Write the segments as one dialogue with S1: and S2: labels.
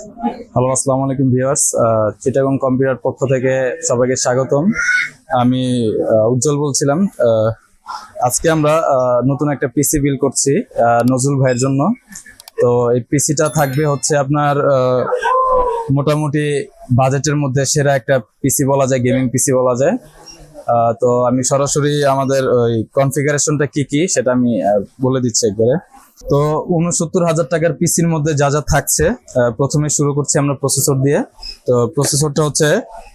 S1: Hello, আসসালামু আলাইকুম viewers. Chittagong computer পক্ষ থেকে সবাইকে স্বাগতম। আমি উজ্জ্বল বলছিলাম। আজকে আমরা নতুন একটা পিসি বিল্ড করছি নজরুল ভাইয়ের জন্য। তো এই পিসিটা থাকবে হচ্ছে আপনার মোটামুটি বাজেটের মধ্যে সেরা একটা পিসি বলা যায়, গেমিং পিসি বলা যায়। তো আমি সরাসরি আমাদের ওই কনফিগারেশনটা কি সেটা আমি বলে দিচ্ছি একবারে। তো ৬৯,০০০ টাকার পিসির মধ্যে যা যা থাকছে, প্রথমে শুরু করছি আমরা প্রসেসর দিয়ে। তো প্রসেসরটা হচ্ছে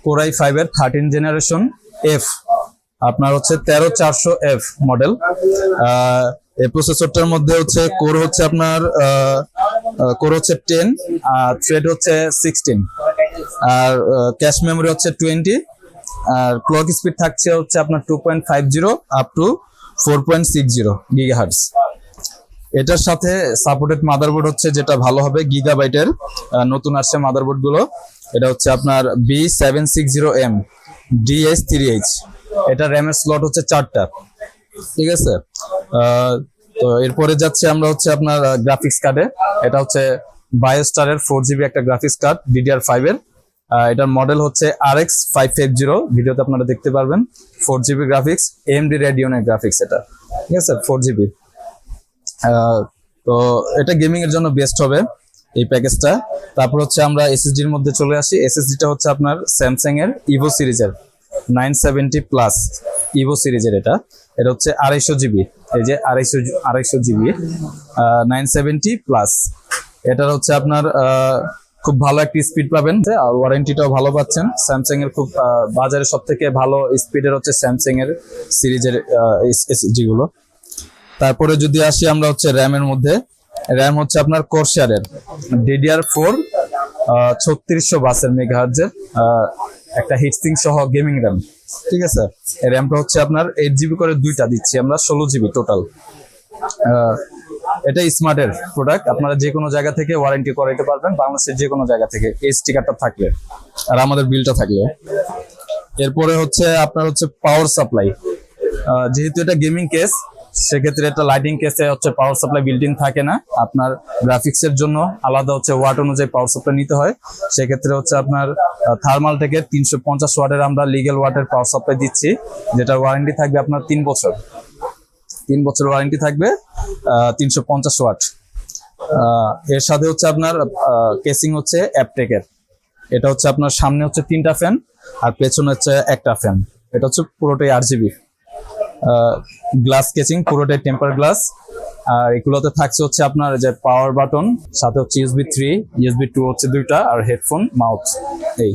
S1: Core i5 এর 13 জেনারেশন F, আপনার হচ্ছে 13400F মডেল। এই প্রসেসরটার মধ্যে হচ্ছে কোর হচ্ছে আপনার কোর হচ্ছে 10 আর থ্রেড হচ্ছে 16 আর ক্যাশ মেমোরি হচ্ছে 20 আর ক্লক স্পিড থাকছে হচ্ছে আপনার 2.50 আপ টু 4.60 গিগাহার্টজ। এটার সাথে সাপোর্টেড মাদারবোর্ড হচ্ছে যেটা ভালো হবে গিগাবাইটের নতুন আসছে মাদারবোর্ড গুলো। এটা হচ্ছে আপনার B760M DS3H। এটা র্যামের স্লট হচ্ছে 4টা, ঠিক আছে। তো এরপরে যাচ্ছে আমরা হচ্ছে আপনার গ্রাফিক্স কার্ডে। এটা হচ্ছে Biostar এর 4GB একটা গ্রাফিক্স কার্ড DDR5 এর। এটার মডেল হচ্ছে RX 550, ভিডিওতে আপনারা দেখতে পারবেন। 4GB গ্রাফিক্স, AMD Radeon এর গ্রাফিক্স এটা, ঠিক আছে, 4GB। তো এটা গেমিং এর জন্য বেস্ট হবে এই প্যাকেজটা। তারপর হচ্ছে আমরা এসএসডি এর মধ্যে চলে আসি। এসএসডিটা হচ্ছে আপনার স্যামসাং এর ইভো সিরিজের 970 প্লাস ইভো সিরিজের। এটা হচ্ছে 250GB, এই যে 250GB 970 প্লাস। এটার হচ্ছে আপনার খুব ভালো একটা স্পিড পাবেন আর ওয়ারেন্টিটাও ভালো পাচ্ছেন। স্যামসাং এর খুব বাজারে সব থেকে ভালো স্পিডের হচ্ছে স্যামসাং এর সিরিজের এসএসডি গুলো। তারপরে যদি আসি আমরা হচ্ছে র্যামের মধ্যে, র্যাম হচ্ছে আপনার Corsair এর DDR4 3600 মেগাহার্টজের একটা হিটসিঙ্ক সহ গেমিং র্যাম, ঠিক আছে। এই র্যামটা হচ্ছে আপনার 8GB করে দুইটা দিচ্ছি আমরা, 16GB টোটাল। এটা স্মার্টের প্রোডাক্ট, আপনারা যে কোনো জায়গা থেকে ওয়ারেন্টি করাইতে পারবেন, বাংলাদেশের যে কোনো জায়গা থেকে এই স্টিকারটা থাকলে আর আমাদের বিলটা থাকলে। এরপরে হচ্ছে আপনার হচ্ছে পাওয়ার সাপ্লাই। যেহেতু এটা গেমিং কেস, সেক্ষেত্রে একটা লাইটিং কেসে হচ্ছে পাওয়ার সাপ্লাই বিল্ট ইন থাকে না। আপনার গ্রাফিক্স এর জন্য আলাদা হচ্ছে ওয়াট অনুযায়ী পাওয়ার সাপ্লাই নিতে হয়। সেক্ষেত্রে হচ্ছে আপনার থার্মালটেকের 350 ওয়াটের আমরা লিগ্যাল ওয়াটের পাওয়ার সাপ্লাই দিচ্ছি, যেটার ওয়ারেন্টি থাকবে আপনার 3 বছর। 3 বছর ওয়ারেন্টি থাকবে, 350 ওয়াট। এর সাথে হচ্ছে আপনার কেসিং হচ্ছে অ্যাপটেকের। এটা হচ্ছে আপনার সামনে হচ্ছে 3টা ফ্যান আর পেছনে হচ্ছে একটা ফ্যান। এটা হচ্ছে পুরোটাই RGB গ্লাস কেচিং, পুরোটাই টেম্পার গ্লাস। আর এগুলোতে থাকছে হচ্ছে আপনার যে পাওয়ার বাটন, সাথে হচ্ছে USB 3 USB 2 হচ্ছে দুইটা, আর হেডফোন মাউথ এই।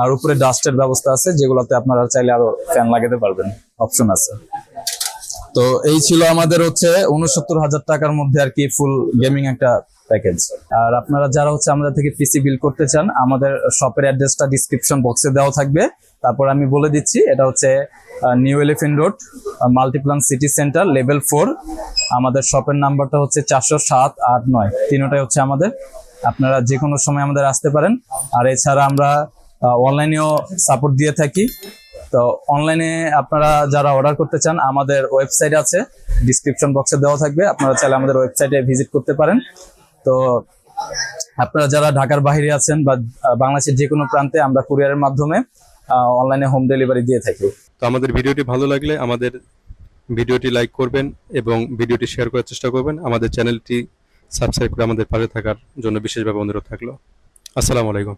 S1: আর উপরে ডাস্টের ব্যবস্থা আছে, যেগুলোতে আপনারা চাইলে আরো ফ্যান লাগাতে পারবেন, অপশন আছে। তো এই ছিল আমাদের হচ্ছে ৬৯,০০০ টাকার মধ্যে আর কি ফুল গেমিং একটা প্যাকেজ। আর আপনারা যারা হচ্ছে আমাদের থেকে পিসি বিল্ড করতে চান, আমাদের শপের অ্যাড্রেসটা ডিসক্রিপশন বক্সে দেওয়া থাকবে। তারপর আমি বলে দিচ্ছি, এটা হচ্ছে new elephant road, Multiplan city centre, level 4। আমাদের শপের নাম্বারটা হচ্ছে 407-8-9, তিনটাই হচ্ছে আমাদের। আপনারা যে কোনো সময় আমাদের আসতে পারেন। আর এছাড়া আমরা অনলাইনেও সাপোর্ট দিয়ে থাকি। তো অনলাইনে আপনারা যারা অর্ডার করতে চান, আমাদের ওয়েবসাইট আছে, ডিসক্রিপশন বক্সে দেওয়া থাকবে, আপনারা চাইলে আমাদের ওয়েবসাইটে ভিজিট করতে পারেন। তো আপনারা যারা ঢাকার বাইরে আছেন বা বাংলাদেশের যে কোনো প্রান্তে, আমরা কুরিয়ারের মাধ্যমে অনলাইনে হোম ডেলিভারি দিয়ে থাকি।
S2: তো আমাদের ভিডিওটি ভালো লাগলে আমাদের ভিডিওটি লাইক করবেন এবং ভিডিওটি শেয়ার করার চেষ্টা করবেন। আমাদের চ্যানেলটি সাবস্ক্রাইব করে আমাদের পাশে থাকার জন্য বিশেষভাবে অনুরোধ থাকলো। আসসালামু আলাইকুম।